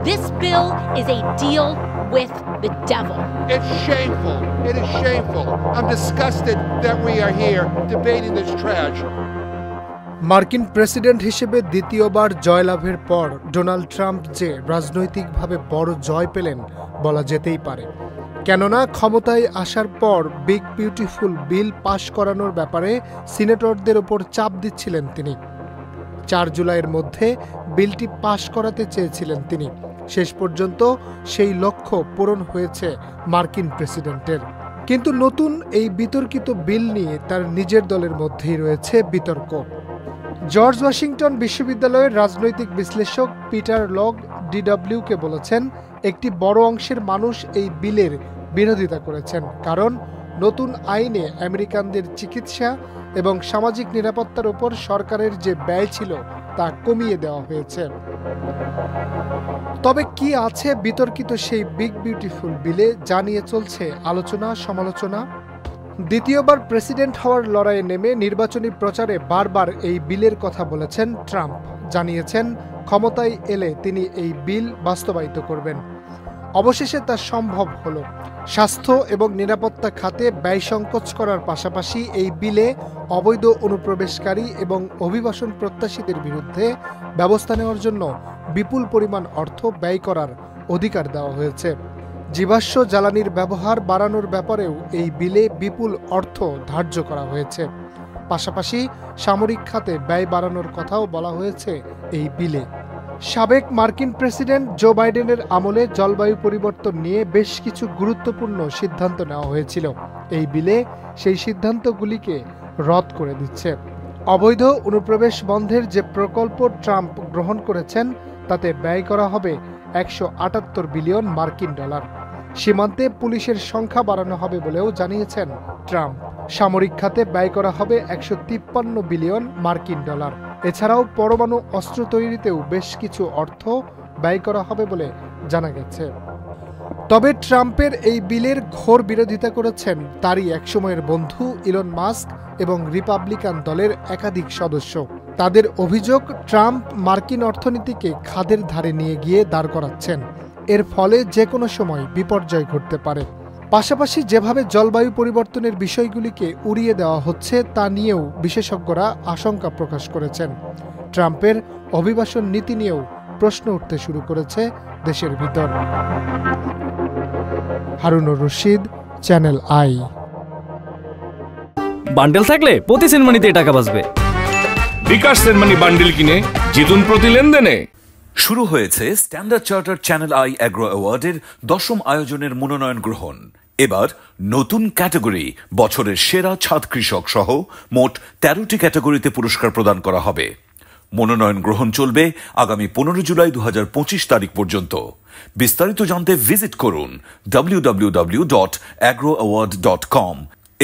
This bill is a deal with the devil. It's shameful. It is shameful. I'm disgusted that we are here debating this trash. মার্কিন president হিসেবে দ্বিতীয়বার জয়লাভের পর Donald Trump যে রাজনৈতিকভাবে বড় জয় পেলেন বলা যেতেই পারে। কেননা ক্ষমতায় আসার পর বিগ বিউটিফুল বিল পাশ করানোর ব্যাপারে সিনেটরদের ওপর চাপ দিচ্ছিলেন তিনি। 4 জুলাইয়ের মধ্যে বিলটি পাশ করাতে চেয়েছিলেন তিনি। শেষ পর্যন্ত সেই লক্ষ্য পূরণ হয়েছে মার্কিন প্রেসিডেন্টের। কিন্তু নতুন এই বিতর্কিত বিল নিয়ে তার নিজের দলের মধ্যেই রয়েছে বিতর্ক। জর্জ ওয়াশিংটন বিশ্ববিদ্যালয়ের রাজনৈতিক বিশ্লেষক পিটার লগ ডিডব্লিউকে বলেছেন, একটি বড় অংশের মানুষ এই বিলের বিরোধিতা করেছেন, কারণ নতুন আইনে আমেরিকানদের চিকিৎসা এবং সামাজিক নিরাপত্তার উপর সরকারের যে ব্যয় ছিল তা কমিয়ে দেওয়া হয়েছে। তবে কি আছে বিতর্কিত সেই বিগ বিউটিফুল বিলে, যা নিয়ে চলছে আলোচনা সমালোচনা? দ্বিতীয়বার প্রেসিডেন্ট হওয়ার লড়াইয়ে নেমে নির্বাচনী প্রচারে বারবার এই বিলের কথা বলেছেন ট্রাম্প। জানিয়েছেন ক্ষমতায় এলে তিনি এই বিল বাস্তবায়িত করবেন। অবশেষে তা সম্ভব হলো। স্বাস্থ্য এবং নিরাপত্তা খাতে ব্যয় সংকোচ করার পাশাপাশি এই বিলে অবৈধ অনুপ্রবেশকারী এবং অভিবাসন প্রত্যাশীদের বিরুদ্ধে ব্যবস্থা নেওয়ার জন্য বিপুল পরিমাণ অর্থ ব্যয় করার অধিকার দেওয়া হয়েছে। জীবাশ্ম জ্বালানির ব্যবহার বাড়ানোর ব্যাপারেও এই বিলে বিপুল অর্থ ধার্য করা হয়েছে। পাশাপাশি সামরিক খাতে ব্যয় বাড়ানোর কথাও বলা হয়েছে এই বিলে। সাবেক মার্কিন প্রেসিডেন্ট জো বাইডেনের আমলে জলবায়ু পরিবর্তন নিয়ে বেশ কিছু গুরুত্বপূর্ণ সিদ্ধান্ত নেওয়া হয়েছিল। এই বিলে সেই সিদ্ধান্তগুলিকে রদ করে দিচ্ছে। অবৈধ অনুপ্রবেশ বন্ধের যে প্রকল্প ট্রাম্প গ্রহণ করেছেন তাতে ব্যয় করা হবে 178 বিলিয়ন মার্কিন ডলার। সীমান্তে পুলিশের সংখ্যা বাড়ানো হবে বলেও জানিয়েছেন ট্রাম্প। সামরিক খাতে ব্যয় করা হবে 153 বিলিয়ন মার্কিন ডলার। এছাড়াও পরমাণু অস্ত্র তৈরিতেও বেশ কিছু অর্থ ব্যয় করা হবে বলে জানা গেছে। তবে ট্রাম্পের এই বিলের ঘোর বিরোধিতা করেছেন তারই একসময়ের বন্ধু ইলন মাস্ক এবং রিপাবলিকান দলের একাধিক সদস্য। তাদের অভিযোগ, ট্রাম্প মার্কিন অর্থনীতিকে খাদের ধারে নিয়ে গিয়ে দাঁড় করাচ্ছেন। এর ফলে যে কোনো সময় বিপর্যয় ঘটতে পারে। পাশাপাশি যেভাবে জলবায়ু পরিবর্তনের বিষয়গুলিকে উড়িয়ে দেওয়া হচ্ছে তা নিয়েও বিশেষজ্ঞরা আশঙ্কা প্রকাশ করেছেন। ট্রাম্পের অভিবাসন নীতি নিয়েও প্রশ্ন উঠতে শুরু করেছে দেশের ভিতর। Harunur Rashid, channel I. Bundle থাকলে প্রতি সেনমানিতে টাকা বাঁচবে। বিকাশ সেনমানি বান্ডেল কিনে জিতুন প্রতি লেনদেনে। শুরু হয়েছে Standard Charter Channel I agro অ্যাওয়ার্ডের 10ম আয়োজনের মনোনয়ন গ্রহণ। এবার নতুন ক্যাটাগরি বছরের সেরা ছাদ কৃষক সহ মোট 13টি ক্যাটাগরিতে পুরস্কার প্রদান করা হবে। মনোনয়ন গ্রহণ চলবে আগামী 15 জুলাই 2025 তারিখ পর্যন্ত। বিস্তারিত জানতে ভিজিট করুন www.agroaward.com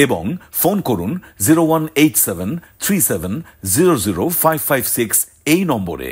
এবং ফোন করুন 018737000556 এই নম্বরে।